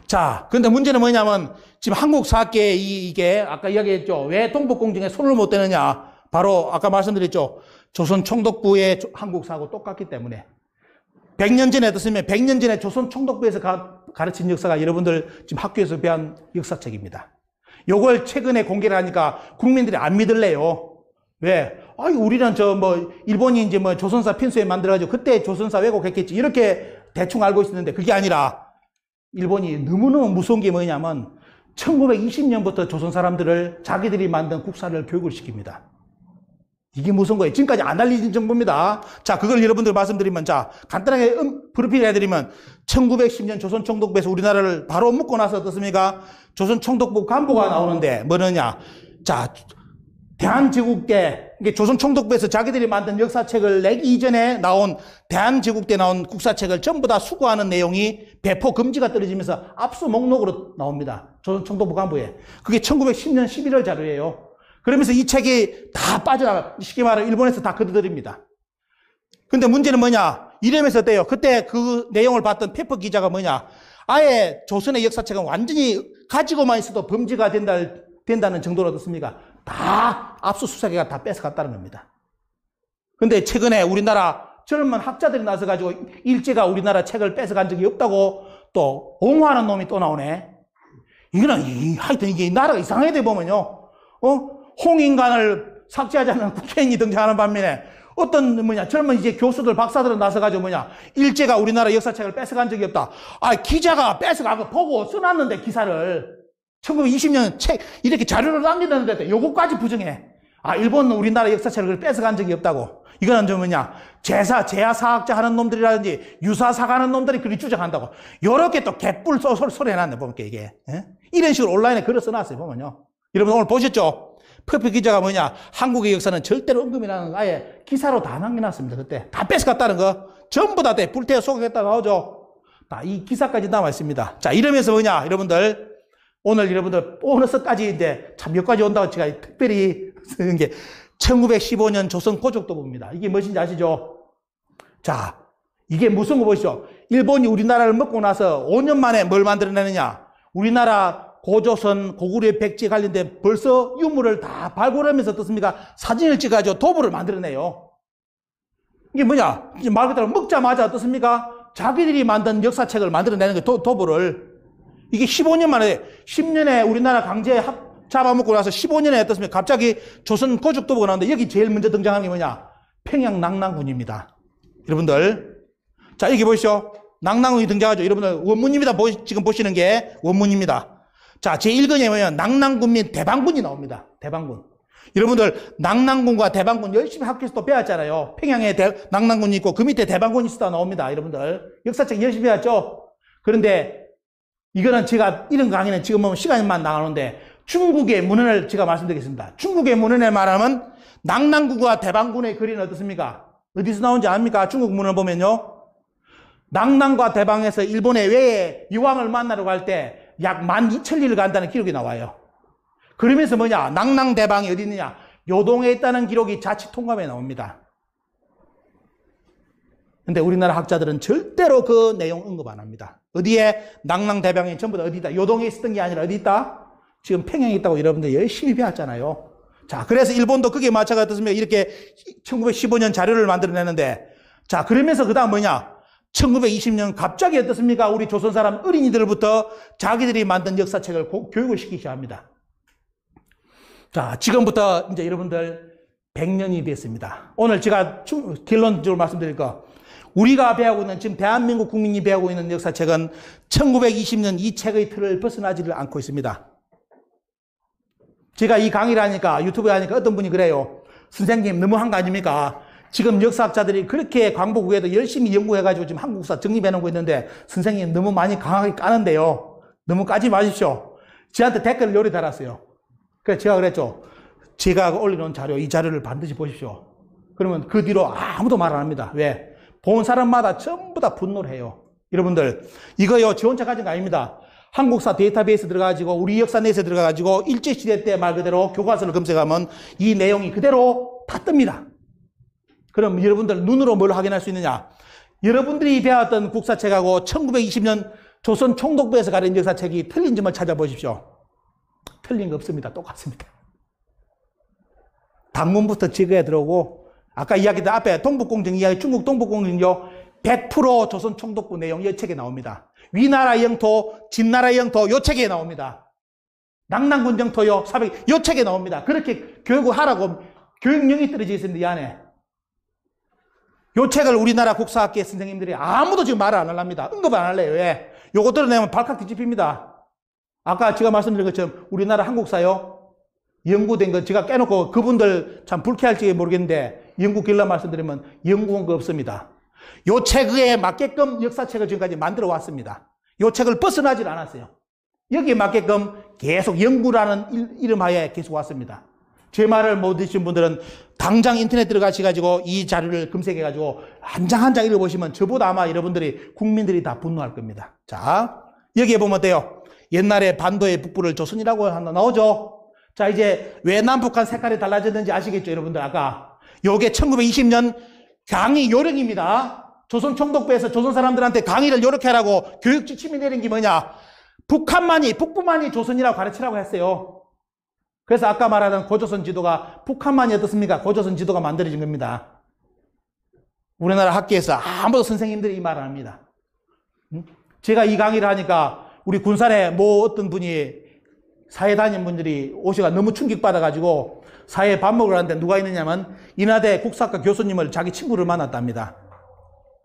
자, 근데 문제는 뭐냐면 지금 한국 사학계에 이게 아까 이야기했죠. 왜 동북공정에 손을 못 대느냐. 바로 아까 말씀드렸죠. 조선 총독부의 한국 사하고 똑같기 때문에. 100년 전에 어떻습니까? 100년 전에 조선 총독부에서 가르친 역사가 여러분들 지금 학교에서 배운 역사책입니다. 요걸 최근에 공개를 하니까 국민들이 안 믿을래요. 왜? 아이, 우리는 일본이 이제 조선사 편수에 만들어가지고 그때 조선사 왜곡했겠지. 이렇게 대충 알고 있었는데 그게 아니라 일본이 너무너무 무서운 게 뭐냐면 1920년부터 조선 사람들을 자기들이 만든 국사를 교육을 시킵니다. 이게 무서운 거예요. 지금까지 안 알려진 정보입니다. 자, 그걸 여러분들 말씀드리면, 자, 간단하게 브리핑 해드리면 1910년 조선 총독부에서 우리나라를 바로 묶고 나서 어떻습니까? 조선 총독부 간부가 나오는데 뭐느냐. 자, 대한제국때, 이게 조선 총독부에서 자기들이 만든 역사책을 내기 이전에 나온 대한제국때 나온 국사책을 전부 다 수거하는 내용이 배포 금지가 떨어지면서 압수 목록으로 나옵니다. 조선 총독부 간부에. 그게 1910년 11월 자료예요. 그러면서 이 책이 다 빠져나가, 쉽게 말하면 일본에서 다 거두들입니다. 근데 문제는 뭐냐? 이러면서 어때요? 그때 그 내용을 봤던 페퍼 기자가 뭐냐? 아예 조선의 역사책은 완전히 가지고만 있어도 범죄가 된다는 정도로 어떻습니까? 다 압수수색해가 다 뺏어갔다는 겁니다. 근데 최근에 우리나라 젊은 학자들이 나서가지고 일제가 우리나라 책을 뺏어간 적이 없다고 또 옹호하는 놈이 또 나오네. 이거는, 하여튼 이게 나라가 이상하게 돼 보면요. 홍인간을 삭제하자는 국회의원이 등장하는 반면에 어떤 젊은 이제 교수들, 박사들은 나서가지고 일제가 우리나라 역사책을 뺏어간 적이 없다. 아, 기자가 뺏어가고 보고 써놨는데 기사를. 1920년 책, 이렇게 자료를 남겨놨는데 요거까지 부정해. 아, 일본은 우리나라 역사책을 뺏어간 적이 없다고. 이거는 제야사학자 하는 놈들이라든지 유사사가 하는 놈들이 그리 주장한다고. 요렇게 또 개뿔 소리 해놨네, 보니까 이게. 예? 이런 식으로 온라인에 글을 써놨어요, 보면요. 여러분 오늘 보셨죠? 퍼피 기자가 한국의 역사는 절대로 언급이라는 거 아예 기사로 다 남겨놨습니다, 그때. 다 뺏어갔다는 거. 전부 다 불태워 쏘겠다고 나오죠. 다 이 기사까지 남아 있습니다. 자, 이러면서 여러분들. 오늘 여러분들 보너스까지 이제 참 여기까지 온다고 제가 특별히 쓰는 게 1915년 조선 고족도부입니다. 이게 무엇인지 아시죠? 자, 이게 무슨 거 보시죠? 일본이 우리나라를 먹고 나서 5년 만에 뭘 만들어내느냐? 우리나라 고조선, 고구려 백제 관련된 벌써 유물을 다 발굴하면서 어떻습니까? 사진을 찍어가지고 도부를 만들어내요. 이게 뭐냐? 말 그대로 먹자마자 어떻습니까? 자기들이 만든 역사책을 만들어내는 게 도부를. 이게 15년 만에, 10년에 우리나라 강제 잡아먹고 나서 15년에 어떻습니까? 갑자기 조선 고죽도부가 나오는데 여기 제일 먼저 등장하는 게 뭐냐? 평양 낙랑군입니다. 여러분들. 자, 여기 보시죠. 낙랑군이 등장하죠. 여러분들 원문입니다. 지금 보시는 게 원문입니다. 자, 제1권에 뭐냐? 낙랑군 및 대방군이 나옵니다. 대방군. 여러분들 낙랑군과 대방군 열심히 학교에서 또 배웠잖아요. 평양에 낙랑군이 있고 그 밑에 대방군이 있다 나옵니다. 여러분들. 역사책 열심히 배웠죠? 그런데 이거는 제가 이런 강의는 지금 보면 시간만 나가는데 중국의 문헌을 제가 말씀드리겠습니다. 중국의 문헌에 말하면 낙랑군과 대방군의 거리는 어떻습니까? 어디서 나온지 압니까? 중국 문헌을 보면요. 낙랑과 대방에서 일본의 외에 여왕을 만나러 갈 때 약 12,000리를 간다는 기록이 나와요. 그러면서 낙랑 대방이 어디 있느냐? 요동에 있다는 기록이 자치 통감에 나옵니다. 근데 우리나라 학자들은 절대로 그 내용 언급 안 합니다. 어디에? 낙랑 대방이 전부 다 어디 있다? 요동에 있었던 게 아니라 어디 있다? 지금 평양에 있다고 여러분들 열심히 배웠잖아요. 자, 그래서 일본도 그게 마찬가지 어떻습니까? 이렇게 1915년 자료를 만들어내는데, 자, 그러면서 그 다음 1920년 갑자기 어떻습니까? 우리 조선 사람 어린이들부터 자기들이 만든 역사책을 교육을 시키기 시작합니다. 자, 지금부터 이제 여러분들 100년이 됐습니다. 오늘 제가 결론적으로 말씀드릴 거. 우리가 배우고 있는, 지금 대한민국 국민이 배우고 있는 역사책은 1920년 이 책의 틀을 벗어나지를 않고 있습니다. 제가 이 강의를 하니까, 유튜브에 하니까 어떤 분이 그래요. 선생님, 너무한 거 아닙니까? 지금 역사학자들이 그렇게 광복후에도 열심히 연구해가지고 지금 한국사 정립해놓고 있는데, 선생님 너무 많이 강하게 까는데요. 너무 까지 마십시오. 저한테 댓글을 요리 달았어요. 그래서 제가 그랬죠. 제가 올려놓은 자료, 이 자료를 반드시 보십시오. 그러면 그 뒤로 아무도 말 안 합니다. 왜? 본 사람마다 전부 다 분노를 해요. 여러분들, 이거요, 저 혼자 가진 거 아닙니다. 한국사 데이터베이스 들어가가지고, 우리 역사 넷에 들어가가지고, 일제시대 때 말 그대로 교과서를 검색하면 이 내용이 그대로 다 뜹니다. 그럼 여러분들 눈으로 뭘 확인할 수 있느냐? 여러분들이 배웠던 국사책하고 1920년 조선 총독부에서 가린 역사책이 틀린 점을 찾아보십시오. 틀린 거 없습니다. 똑같습니다. 당문부터 지거에 들어오고, 아까 이야기했던 앞에 동북공정 이야기, 중국 동북공정요, 100% 조선 총독부 내용 이 책에 나옵니다. 위나라 영토, 진나라 영토 요 책에 나옵니다. 낙랑군 영토요, 사백 요 책에 나옵니다. 그렇게 교육을 하라고 교육령이 떨어져 있습니다. 이 안에. 요 책을 우리나라 국사학계 선생님들이 아무도 지금 말을 안 하랍니다. 언급을 안 할래요. 왜? 요거 들어내면 발칵 뒤집힙니다. 아까 제가 말씀드린 것처럼 우리나라 한국사요, 연구된 거 제가 깨놓고 그분들 참 불쾌할지 모르겠는데 연구 길라 말씀드리면 연구한 거 없습니다. 요 책에 맞게끔 역사책을 지금까지 만들어 왔습니다. 요 책을 벗어나질 않았어요. 여기에 맞게끔 계속 연구라는 이름하에 계속 왔습니다. 제 말을 못 듣신 분들은 당장 인터넷 들어가셔가지고 이 자료를 검색해가지고 한 장 한 장 읽어보시면 저보다 아마 여러분들이 국민들이 다 분노할 겁니다. 자, 여기에 보면 어때요? 옛날에 반도의 북부를 조선이라고 하나 나오죠? 자, 이제 왜 남북한 색깔이 달라졌는지 아시겠죠, 여러분들? 아까 요게 1920년 강의 요령입니다. 조선 총독부에서 조선 사람들한테 강의를 요렇게 하라고 교육 지침이 내린 게 뭐냐? 북부만이 조선이라고 가르치라고 했어요. 그래서 아까 말하던 고조선 지도가 북한만이 어떻습니까? 고조선 지도가 만들어진 겁니다. 우리나라 학계에서 아무도 선생님들이 이 말을 합니다. 제가 이 강의를 하니까 우리 군산에 뭐 어떤 분이 사회 다니는 분들이 오셔가 너무 충격받아가지고 사회에 밥 먹으러 갔는데 누가 있느냐면 인하대 국사학과 교수님을 자기 친구를 만났답니다.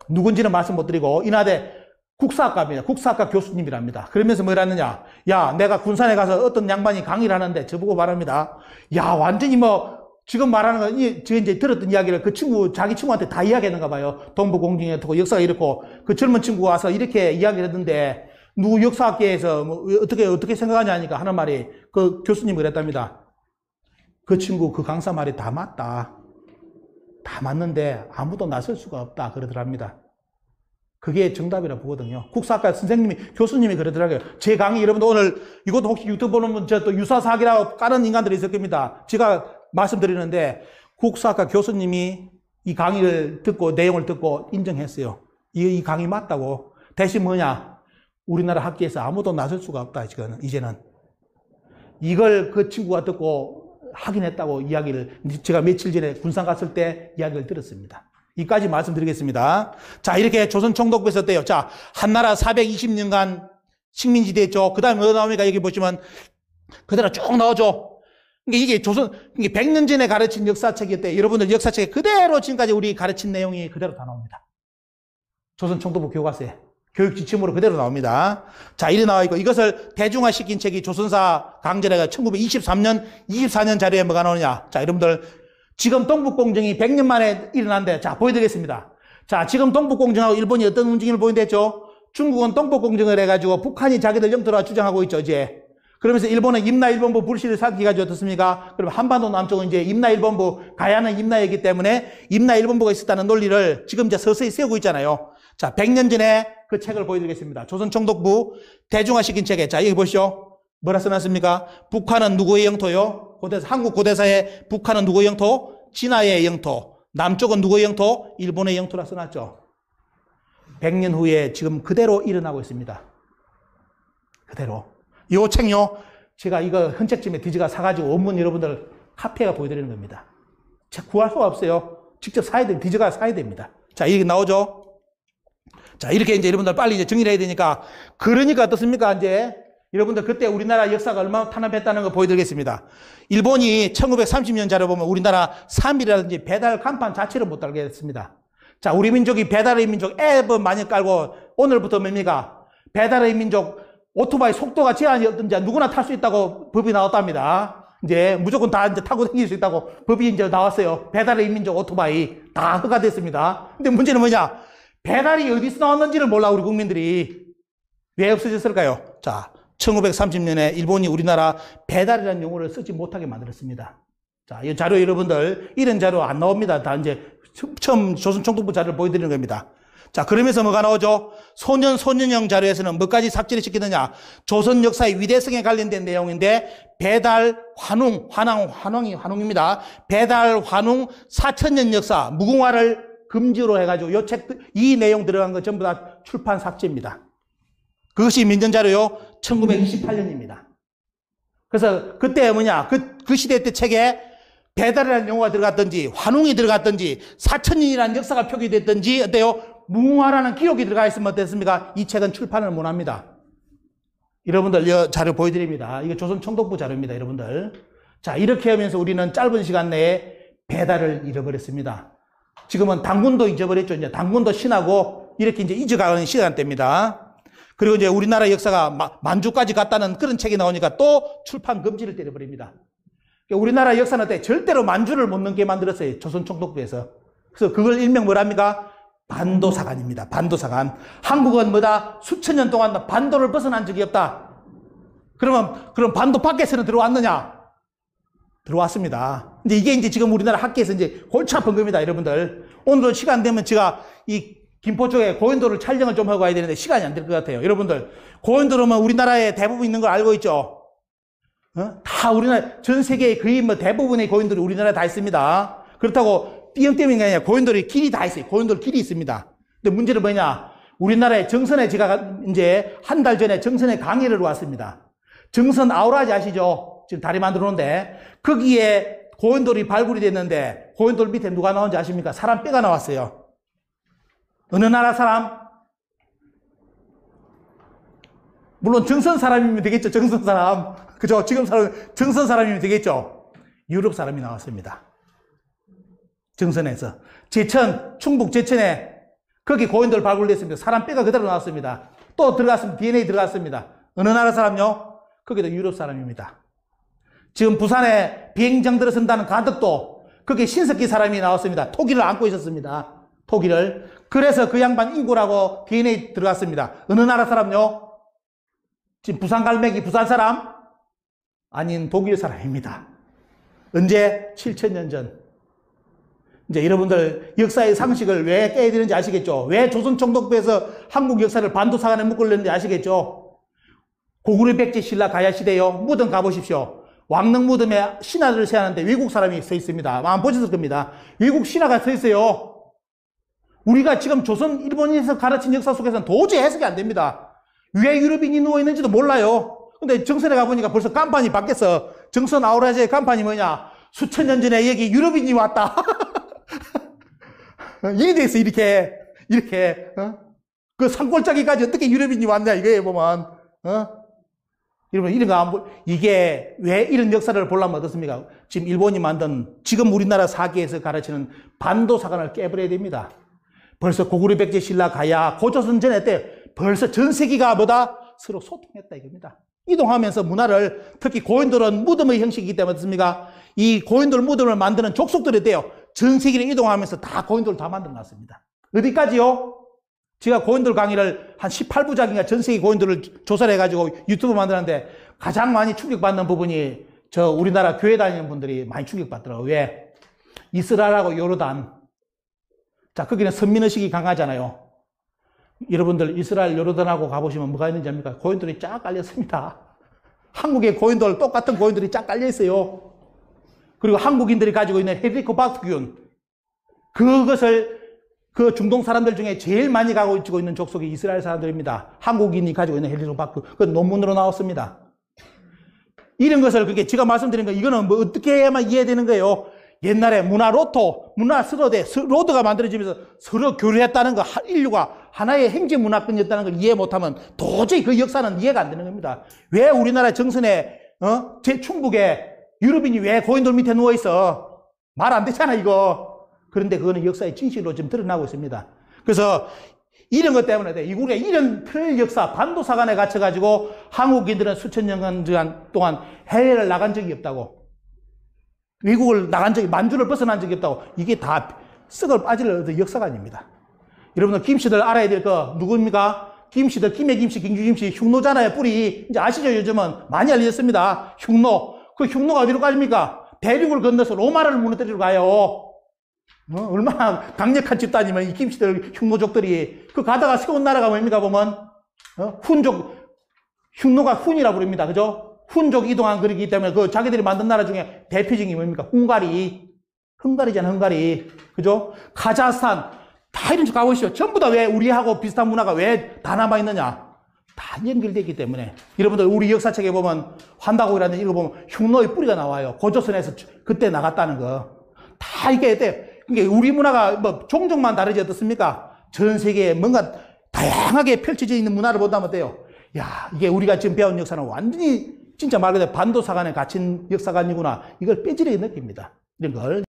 누군지는 말씀 못 드리고 인하대 국사학과입니다. 국사학과 교수님이랍니다. 그러면서 뭐라 했느냐? 야, 내가 군산에 가서 어떤 양반이 강의를 하는데 저보고 말합니다. 야, 완전히 뭐 지금 말하는 거, 제가 이제 들었던 이야기를 그 친구, 자기 친구한테 다 이야기했는가 봐요. 동북공정이 어떻고 역사가 이렇고 그 젊은 친구가 와서 이렇게 이야기를 했는데 누구 역사학계에서 뭐 어떻게 생각하냐 하니까 하는 말이 그 교수님이 그랬답니다. 그 친구 그 강사 말이 다 맞다. 다 맞는데 아무도 나설 수가 없다 그러더랍니다. 그게 정답이라 보거든요. 국사학과 선생님이, 교수님이 그러더라고요. 제 강의 여러분들 오늘 이것도 혹시 유튜브 보는 분, 저 또 유사사학이라고 까는 인간들이 있을 겁니다. 제가 말씀드리는데 국사학과 교수님이 이 강의를 듣고 내용을 듣고 인정했어요. 이 강의 맞다고. 대신 뭐냐? 우리나라 학계에서 아무도 나설 수가 없다. 이제는. 이걸 그 친구가 듣고 확인했다고 이야기를 제가 며칠 전에 군산 갔을 때 이야기를 들었습니다. 이까지 말씀드리겠습니다. 자, 이렇게 조선 총독부에서 어때요? 자, 한나라 420년간 식민지대 했죠. 그 다음에 뭐 나옵니까? 여기 보시면 그대로 쭉 나오죠. 이게 조선, 이게 100년 전에 가르친 역사책이었대. 여러분들 역사책에 그대로 지금까지 우리 가르친 내용이 그대로 다 나옵니다. 조선 총독부 교과서에. 교육 지침으로 그대로 나옵니다. 자, 이래 나와 있고, 이것을 대중화시킨 책이 조선사 강절해가 1923년, 24년 자료에 뭐가 나오느냐. 자, 여러분들, 지금 동북공정이 100년 만에 일어난데, 자, 보여드리겠습니다. 자, 지금 동북공정하고 일본이 어떤 움직임을 보인댔죠? 중국은 동북공정을 해가지고 북한이 자기들 영토라 주장하고 있죠, 이제. 그러면서 일본은 임나일본부 불씨를 삼기가지고 어떻습니까? 그럼 한반도 남쪽은 이제 임나일본부, 가야는 임나이기 때문에 임나일본부가 있었다는 논리를 지금 이제 서서히 세우고 있잖아요. 자, 100년 전에 그 책을 보여드리겠습니다. 조선 총독부 대중화시킨 책에, 자, 여기 보시죠. 뭐라 써놨습니까? 북한은 누구의 영토요? 한국 고대사에 북한은 누구의 영토? 진화의 영토. 남쪽은 누구의 영토? 일본의 영토라 써놨죠. 100년 후에 지금 그대로 일어나고 있습니다. 그대로. 이 책요, 제가 이거 헌책집에 디지가 사가지고 원문 여러분들 카페가 보여드리는 겁니다. 책 구할 수가 없어요. 직접 사야 됩니다. 디지가 사야 됩니다. 자, 이렇게 나오죠. 자, 이렇게 이제 여러분들 빨리 이제 정리를 해야 되니까. 그러니까 어떻습니까, 이제? 여러분들 그때 우리나라 역사가 얼마나 탄압했다는 거 보여드리겠습니다. 일본이 1930년 자료 보면 우리나라 3일이라든지 배달 간판 자체를 못 달게 했습니다. 자, 우리 민족이 배달의 민족 앱을 많이 깔고 오늘부터 뭡니까? 배달의 민족 오토바이 속도가 제한이 없든지 누구나 탈 수 있다고 법이 나왔답니다. 이제 무조건 다 이제 타고 다닐 수 있다고 법이 이제 나왔어요. 배달의 민족 오토바이 다 허가됐습니다. 근데 문제는 뭐냐? 배달이 어디서 나왔는지를 몰라, 우리 국민들이. 왜 없어졌을까요? 자, 1930년에 일본이 우리나라 배달이라는 용어를 쓰지 못하게 만들었습니다. 자, 이 자료 여러분들, 이런 자료 안 나옵니다. 다 이제 처음 조선 총독부 자료를 보여드리는 겁니다. 자, 그러면서 뭐가 나오죠? 소년형 자료에서는 뭐까지 삭제를 시키느냐? 조선 역사의 위대성에 관련된 내용인데, 배달, 환웅입니다. 배달, 환웅, 4천년 역사, 무궁화를 금지로 해가지고 이 내용 들어간 거 전부 다 출판 삭제입니다. 그것이 민정자료요 1928년입니다. 그래서 그때 뭐냐 그 시대 때 책에 배달이라는 용어가 들어갔든지 환웅이 들어갔든지 4,000년이라는 역사가 표기됐든지 어때요? 무궁화라는 기록이 들어가 있으면 어땠습니까? 이 책은 출판을 못합니다. 여러분들 이 자료 보여드립니다. 이거 조선총독부 자료입니다. 여러분들. 자, 이렇게 하면서 우리는 짧은 시간 내에 배달을 잃어버렸습니다. 지금은 당군도 잊어버렸죠. 이제 당군도 신하고 이렇게 이제 잊어가는 시간대입니다. 그리고 이제 우리나라 역사가 만주까지 갔다는 그런 책이 나오니까 또 출판 금지를 때려버립니다. 우리나라 역사는 때 절대로 만주를 못 넘게 만들었어요. 조선총독부에서. 그래서 그걸 일명 뭐랍니까? 반도사관입니다. 반도사관. 한국은 뭐다? 수천 년 동안 반도를 벗어난 적이 없다. 그럼 반도 밖에서는 들어왔느냐? 들어왔습니다. 근데 이게 이제 지금 우리나라 학계에서 이제 골치 아픈 겁니다, 여러분들. 오늘도 시간 되면 제가 이 김포 쪽에 고인돌을 촬영을 좀 하고 와야 되는데 시간이 안 될 것 같아요. 여러분들, 고인돌은 우리나라에 대부분 있는 걸 알고 있죠? 다 우리나라, 전 세계의 거의 대부분의 고인돌이 우리나라에 다 있습니다. 그렇다고 띄엄띄엄인 게 아니라 고인돌이 길이 다 있어요. 고인돌 길이 있습니다. 근데 문제는 뭐냐? 우리나라의 정선에 제가 이제 한 달 전에 정선에 강의를 왔습니다. 정선 아우라지 아시죠? 지금 다리 만들어 놓은데 거기에 고인돌이 발굴이 됐는데 고인돌 밑에 누가 나온지 아십니까? 사람 뼈가 나왔어요. 어느 나라 사람? 물론 정선 사람이면 되겠죠. 정선 사람. 그죠? 지금 사람 정선 사람이면 되겠죠. 유럽 사람이 나왔습니다. 정선에서. 제천, 충북 제천에 거기 고인돌 발굴됐습니다. 사람 뼈가 그대로 나왔습니다. 또 들어갔습니다. DNA 들어갔습니다. 어느 나라 사람요? 거기도 유럽 사람입니다. 지금 부산에 비행장 들어선다는 가덕도 거기 신석기 사람이 나왔습니다. 토기를 안고 있었습니다. 토기를. 그래서 그 양반 인구라고 DNA 들어갔습니다. 어느 나라 사람요? 지금 부산 갈매기 부산 사람? 아닌 독일 사람입니다. 언제? 7,000년 전. 이제 여러분들 역사의 상식을 왜 깨야 되는지 아시겠죠? 왜 조선총독부에서 한국 역사를 반도사관에 묶으려는지 아시겠죠? 고구려 백제 신라 가야 시대요. 무덤 가보십시오. 왕릉 무덤에 신하들을 세하는데 외국 사람이 서 있습니다. 아마 보셨을 겁니다. 외국 신하가 서 있어요. 우리가 지금 조선 일본에서 가르친 역사 속에서는 도저히 해석이 안 됩니다. 왜 유럽인이 누워있는지도 몰라요. 근데 정선에 가보니까 벌써 간판이 바뀌었어. 정선 아우라지의 간판이 뭐냐? 수천 년 전에 여기 유럽인이 왔다. 일이 됐어, 이렇게. 그 산골짜기까지 어떻게 유럽인이 왔냐, 이거예요, 보면. 여러분, 이런 거 안 이게 왜 이런 역사를 보려면 어떻습니까? 지금 일본이 만든, 지금 우리나라 사기에서 가르치는 반도사관을 깨버려야 됩니다. 벌써 고구려 백제 신라 가야 고조선 전에 때 벌써 전 세계가 뭐다? 서로 소통했다 이겁니다. 이동하면서 문화를, 특히 고인돌은 무덤의 형식이기 때문에 어떻습니까? 이 고인돌 무덤을 만드는 족속들이 돼요. 전 세계를 이동하면서 다 고인돌 다 만들어 놨습니다. 어디까지요? 제가 고인돌 강의를 한 18부작인가 전 세계 고인돌을 조사를 해가지고 유튜브 만들었는데 가장 많이 충격받는 부분이 저 우리나라 교회 다니는 분들이 많이 충격받더라고요. 왜? 이스라엘하고 요르단. 자, 거기는 선민의식이 강하잖아요. 여러분들 이스라엘 요르단하고 가보시면 뭐가 있는지 압니까? 고인돌이 쫙 깔렸습니다. 한국의 고인돌, 똑같은 고인돌이 쫙 깔려 있어요. 그리고 한국인들이 가지고 있는 헬리코박터균, 그것을 그 중동 사람들 중에 제일 많이 가지고 있는 족속이 이스라엘 사람들입니다. 한국인이 가지고 있는 헬리코박터균, 그건 논문으로 나왔습니다. 이런 것을 그게 제가 말씀드린 거, 이거는 뭐 어떻게 해야만 이해되는 거예요? 옛날에 문화 로또, 문화 서로대, 로드가 만들어지면서 서로 교류했다는 거, 인류가 하나의 행정 문화권이었다는 걸 이해 못하면 도저히 그 역사는 이해가 안 되는 겁니다. 왜 우리나라 정선에, 제 충북에 유럽인이 왜 고인돌 밑에 누워있어? 말 안 되잖아, 이거. 그런데 그거는 역사의 진실로 지금 드러나고 있습니다. 그래서 이런 것 때문에 이국의 이런 틀 역사, 반도사관에 갇혀가지고 한국인들은 수천 년 동안 해외를 나간 적이 없다고. 외국을 나간 적이, 만주를 벗어난 적이 없다고. 이게 다 썩을 빠질 역사가 아닙니다. 여러분들 김씨들 알아야 될 거 누굽니까? 김씨들, 김해 김씨, 김규 김씨, 흉노잖아요, 뿌리. 이제 아시죠? 요즘은 많이 알려졌습니다. 흉노. 그 흉노가 어디로 가십니까? 대륙을 건너서 로마를 무너뜨리러 가요. 얼마나 강력한 집단이면 이 김씨들, 흉노족들이. 그 가다가 세운 나라가 뭡니까, 보면? 훈족, 흉노가 훈이라 부릅니다. 그죠? 훈족 이동한 거리기 때문에 그 자기들이 만든 나라 중에 대표적인 게 뭡니까? 헝가리잖아, 헝가리. 그죠? 카자흐스탄. 다 이런 쪽 가보시죠. 전부 다 왜 우리하고 비슷한 문화가 왜 다 남아있느냐? 다 연결되기 때문에 여러분들 우리 역사책에 보면 환다고라든지 이거 보면 흉노의 뿌리가 나와요. 고조선에서 그때 나갔다는 거. 다 이게 돼. 그러니까 우리 문화가 뭐 종족만 다르지 어떻습니까? 전 세계에 뭔가 다양하게 펼쳐져 있는 문화를 본다면 어때요? 야, 이게 우리가 지금 배운 역사는 완전히 진짜 말 그대로 반도사관에 갇힌 역사관이구나. 이걸 뼈저리게 느낍니다. 이런 걸.